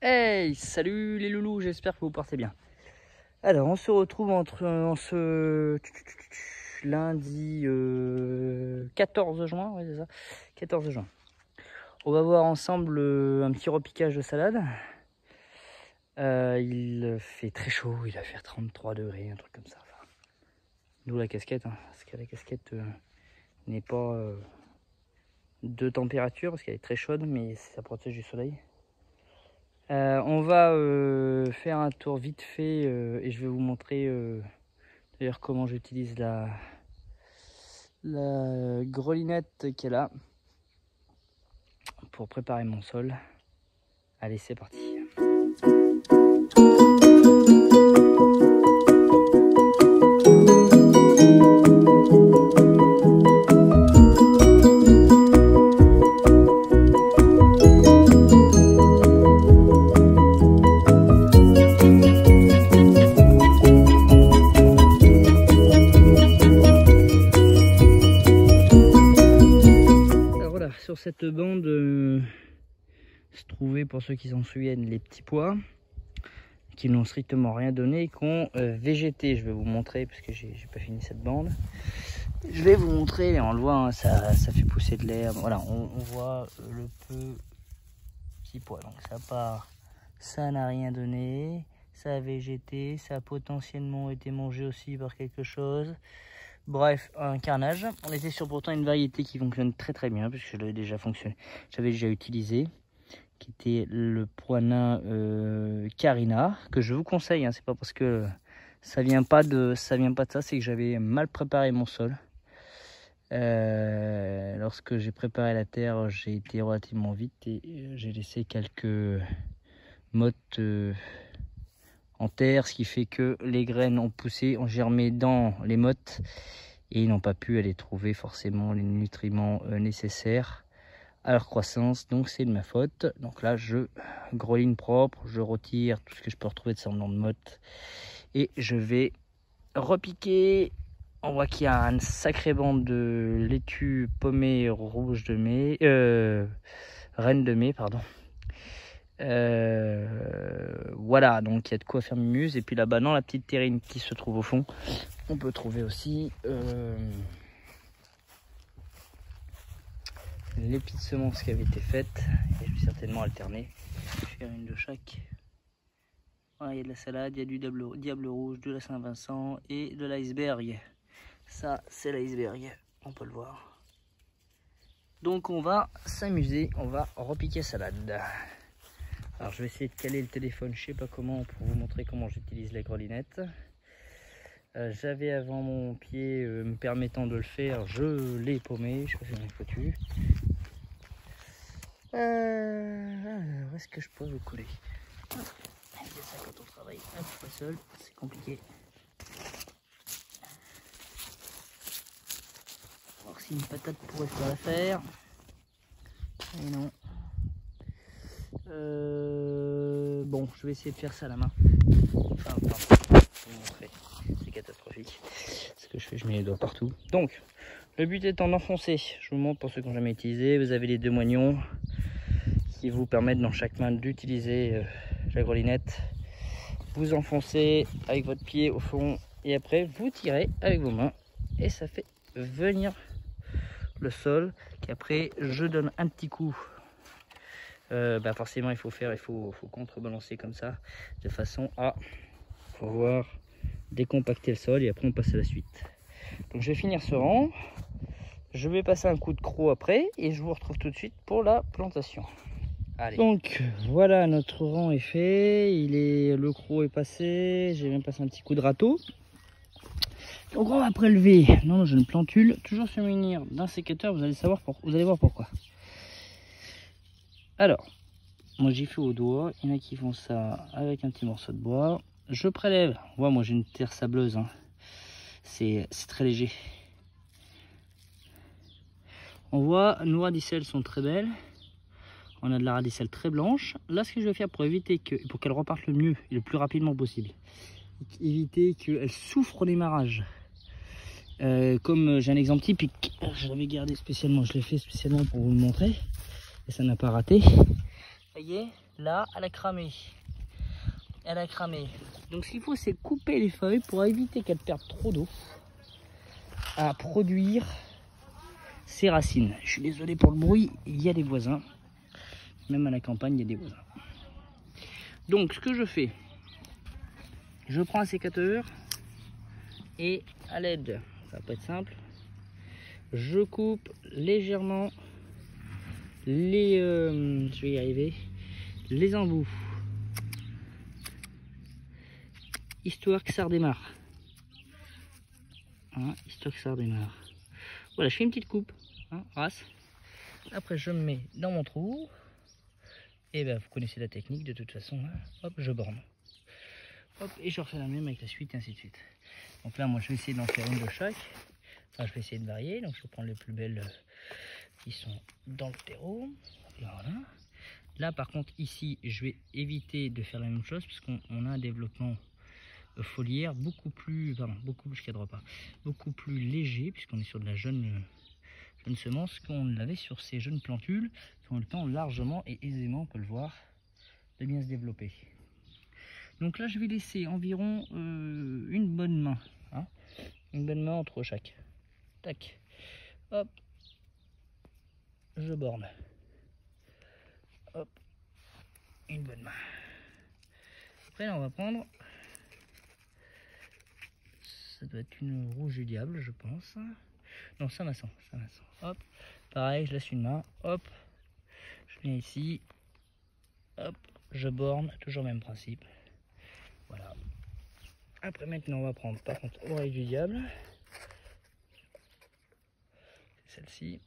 Hey, salut les loulous, j'espère que vous portez bien. Alors, on se retrouve en ce lundi 14 juin, ouais, c'est ça, 14 juin. On va voir ensemble un petit repiquage de salade. Il fait très chaud, il va faire 33 degrés, un truc comme ça. Enfin, d'où la casquette, hein, parce que la casquette n'est pas de température, parce qu'elle est très chaude, mais ça protège du soleil. On va faire un tour vite fait et je vais vous montrer d'ailleurs comment j'utilise la grelinette qui est là pour préparer mon sol. Allez, c'est parti. Sur cette bande se trouvaient, pour ceux qui s'en souviennent, les petits pois qui n'ont strictement rien donné et qui ont végété. Je vais vous montrer parce que j'ai pas fini cette bande. Je vais vous montrer, on le voit, hein, ça fait pousser de l'herbe. Voilà, on voit le petit pois. Donc ça n'a rien donné, ça a végété, ça a potentiellement été mangé aussi par quelque chose. Bref, un carnage. On était sur pourtant une variété qui fonctionne très bien, puisque je l'avais déjà utilisé, qui était le pois nain Carina, que je vous conseille, hein. C'est pas parce que ça vient pas de ça, c'est que j'avais mal préparé mon sol. Lorsque j'ai préparé la terre, j'ai été relativement vite et j'ai laissé quelques mottes en terre, ce qui fait que les graines ont poussé, ont germé dans les mottes et ils n'ont pas pu aller trouver forcément les nutriments nécessaires à leur croissance. Donc c'est de ma faute. Donc là je greline propre, je retire tout ce que je peux retrouver de semblant de mottes et je vais repiquer. On voit qu'il y a une sacrée bande de laitue pommée rouge de mai, reine de mai, pardon. Voilà, donc il y a de quoi faire mimuse. Et puis là-bas, dans la petite terrine qui se trouve au fond, on peut trouver aussi les petites semences qui avaient été faites. Et je vais certainement alterner, faire une de chaque. Voilà, il y a de la salade, il y a du diable rouge, de la Saint-Vincent et de l'iceberg. Ça, c'est l'iceberg, on peut le voir. Donc on va s'amuser, on va repiquer salade. Alors je vais essayer de caler le téléphone, je sais pas comment, pour vous montrer comment j'utilise la grelinette. J'avais avant mon pied me permettant de le faire, je l'ai paumé, je fais bien foutu. Où est-ce que je peux vous coller? C'est ça quand on travaille un peu seul, c'est compliqué. Alors si une patate pourrait faire l'affaire. Et non. Bon, je vais essayer de faire ça à la main. Enfin, je vais vous montrer. C'est catastrophique. Ce que je fais, je mets les doigts partout. Donc, le but étant d'enfoncer. Je vous montre pour ceux qui n'ont jamais utilisé. Vous avez les deux moignons qui vous permettent dans chaque main d'utiliser la grelinette. Vous enfoncez avec votre pied au fond et après vous tirez avec vos mains et ça fait venir le sol. Et après, je donne un petit coup. Forcément il faut contrebalancer comme ça de façon à pouvoir décompacter le sol et après on passe à la suite. Donc je vais finir ce rang, je vais passer un coup de croc après et je vous retrouve tout de suite pour la plantation. Allez. Donc voilà, notre rang est fait, le croc est passé, j'ai même passé un petit coup de râteau. Donc on va prélever non je ne plantule, toujours se munir d'un sécateur, vous allez voir pourquoi. Alors, moi j'y fais au doigt, il y en a qui font ça avec un petit morceau de bois. Je prélève, moi j'ai une terre sableuse, hein. C'est très léger. On voit, nos radicelles sont très belles. On a de la radicelle très blanche. Là, ce que je vais faire pour éviter pour qu'elle reparte le mieux et le plus rapidement possible, éviter qu'elle souffre les marrages. Comme j'ai un exemple typique, je l'avais gardé spécialement, je l'ai fait spécialement pour vous le montrer. Et ça n'a pas raté. Vous voyez, là, elle a cramé. Elle a cramé. Donc ce qu'il faut, c'est couper les feuilles pour éviter qu'elles perdent trop d'eau à produire ses racines. Je suis désolé pour le bruit, il y a des voisins. Même à la campagne, il y a des voisins. Donc ce que je fais, je prends un sécateur et à l'aide, ça va pas être simple, je coupe légèrement les, je vais y arriver, les embouts, histoire que ça redémarre. Hein, histoire que ça redémarre. Voilà, je fais une petite coupe, hein, race. Après, je me mets dans mon trou. Et ben, vous connaissez la technique de toute façon. Hein. Hop, je borne. Hop, et je refais la même avec la suite et ainsi de suite. Donc là, moi, je vais essayer d'en faire une de chaque. Enfin, je vais essayer de varier. Donc, je vais prendre les plus belles qui sont dans le terreau. Voilà. Là, par contre, ici, je vais éviter de faire la même chose parce qu'on a un développement foliaire beaucoup plus, je cadre pas, beaucoup plus léger puisqu'on est sur de la jeune semence qu'on l'avait sur ces jeunes plantules qui ont le temps largement et aisément, on peut le voir, de bien se développer. Donc là, je vais laisser environ une bonne main, hein, une bonne main entre chaque. Tac, hop, je borne. Hop, une bonne main. Après là, on va prendre, ça doit être une rouge du diable, je pense. Non, Saint-Vincent. Hop, pareil, je laisse une main. Hop, je viens ici. Hop, je borne, toujours le même principe. Voilà. Après, maintenant, on va prendre par contre oreille du diable. C'est celle-ci.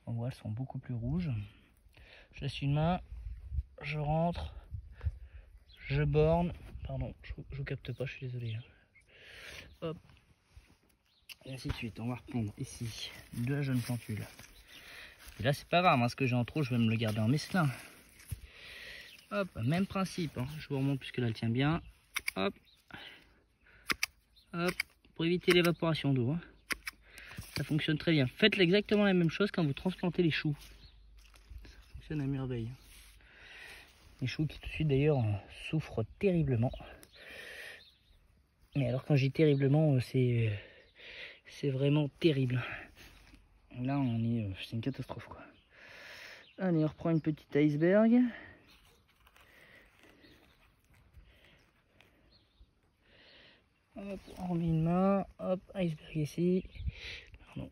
On voit, elles sont beaucoup plus rouges. Je laisse une main, je rentre, je borne. Pardon, je vous capte pas, je suis désolé. Hop. Et ainsi de suite. On va reprendre ici de la jeune plantule. Et là, c'est pas grave, hein, ce que j'ai en trop, je vais me le garder en mesclin. Hop, même principe. Hein. Je vous remonte puisque là, elle tient bien. Hop. Hop. Pour éviter l'évaporation d'eau. Hein. Ça fonctionne très bien. Faites exactement la même chose quand vous transplantez les choux. Ça fonctionne à merveille. Les choux qui tout de suite d'ailleurs souffrent terriblement. Mais alors quand je dis terriblement, c'est vraiment terrible. Là on est, c'est une catastrophe quoi. Allez, on reprend une petite iceberg. Hop, on remet une main. Hop, iceberg ici. Pardon.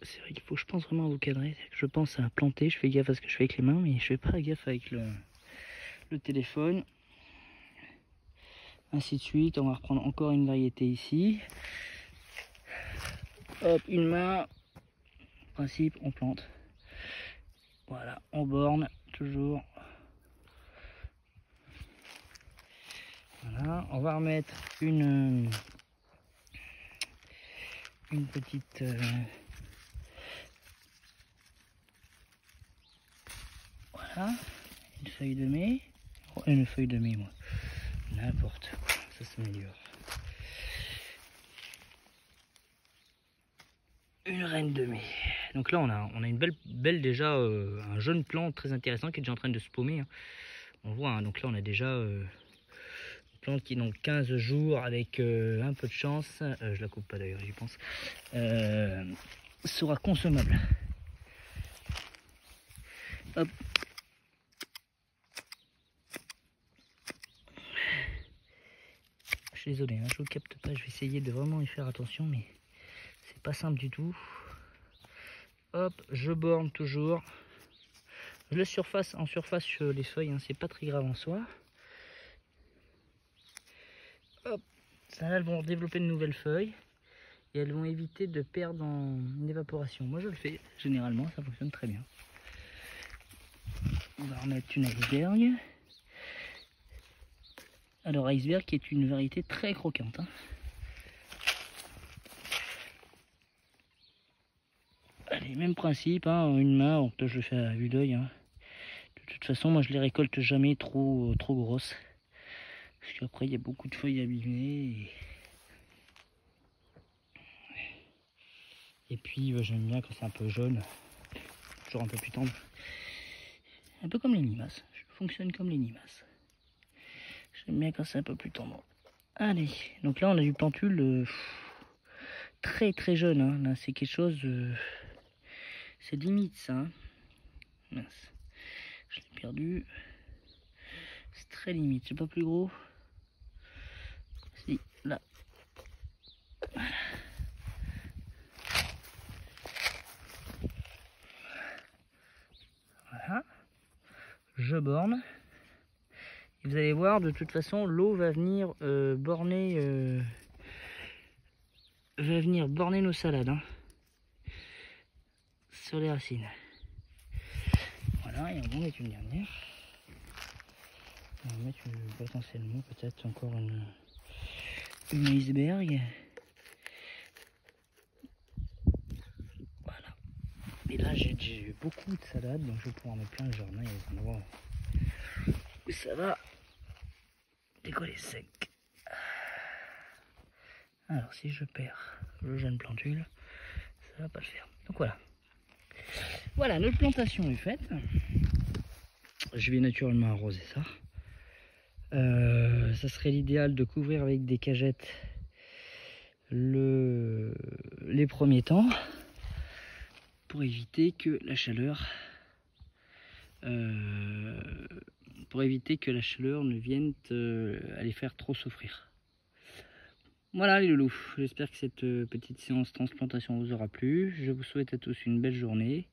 C'est vrai qu'il faut, je pense vraiment à vous cadrer. Je pense à planter, je fais gaffe à ce que je fais avec les mains, mais je fais pas gaffe avec le téléphone. Ainsi de suite, on va reprendre encore une variété ici. Hop, une main. Principe, on plante. Voilà, on borne toujours. Voilà, on va remettre une petite voilà, une feuille de mai. Oh, une feuille de mai, moi. N'importe quoi, ça s'améliore. Une reine de mai. Donc là, on a une belle déjà, un jeune plant très intéressant qui est déjà en train de se paumer. Hein. On voit, hein, donc là, on a déjà une plante qui, dans 15 jours, avec un peu de chance, je la coupe pas d'ailleurs, j'y pense, sera consommable. Hop. Je suis désolé, hein, je vous capte pas, je vais essayer de vraiment y faire attention, mais c'est pas simple du tout. Hop, je borne toujours. Je laisse en surface sur les feuilles, hein, c'est pas très grave en soi. Hop, ça là, elles vont développer de nouvelles feuilles et elles vont éviter de perdre en évaporation. Moi je le fais généralement, ça fonctionne très bien. On va remettre une iceberg. Alors iceberg qui est une variété très croquante. Hein. Allez, même principe, hein, une main, donc là je le fais à vue d'œil. Hein. De toute façon, moi je les récolte jamais trop grosses. Parce qu'après il y a beaucoup de feuilles abîmées. Et puis j'aime bien quand c'est un peu jaune, toujours un peu plus tendre. Un peu comme les limaces. Je fonctionne comme les limaces. J'aime bien quand c'est un peu plus tendre. Allez, donc là on a du plantule très très jeune. Hein. Là c'est quelque chose... c'est limite ça. Hein. Mince. Je l'ai perdu. C'est très limite. C'est pas plus gros. Si, là. Voilà. Voilà. Je borne. Et vous allez voir, de toute façon, l'eau va venir borner nos salades hein, sur les racines. Voilà, et on va en mettre une dernière. On va mettre potentiellement peut-être encore une iceberg. Voilà. Et là j'ai eu beaucoup de salades, donc je vais pouvoir mettre plein de jardin. Il y a des endroits où ça va décoller sec. Alors si je perds le jeune plantule, ça va pas le faire. Donc voilà. Voilà, notre plantation est faite. Je vais naturellement arroser ça. Ça serait l'idéal de couvrir avec des cagettes les premiers temps pour éviter que la chaleur ne vienne à les faire trop souffrir. Voilà les loulous, j'espère que cette petite séance transplantation vous aura plu. Je vous souhaite à tous une belle journée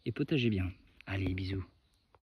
et potagez bien. Allez, bisous.